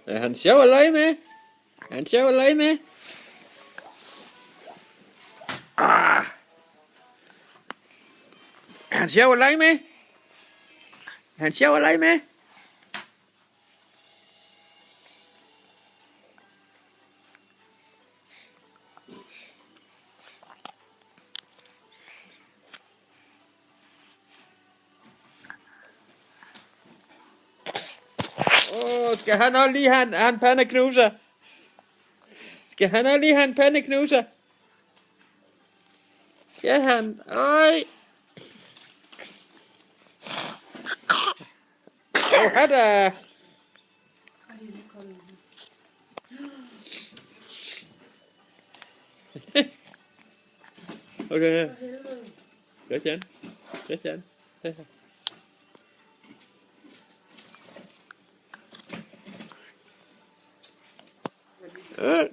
Er han sjov at lege med? Er han sjov at lege med? Er han sjov at lege med? Er han sjov at lege med? Skal han også lige have en pandeknuser? Skal han også lige have en pandeknuser? Skal han? Øj! Åh, da! Okay. Christian. Christian.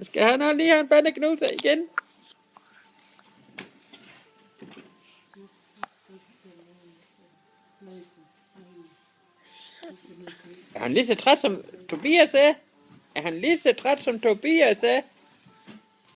Skal han også lige have en pandeknuser igen? Er han lige så træt som Tobias er? Er han lige så træt som Tobias er?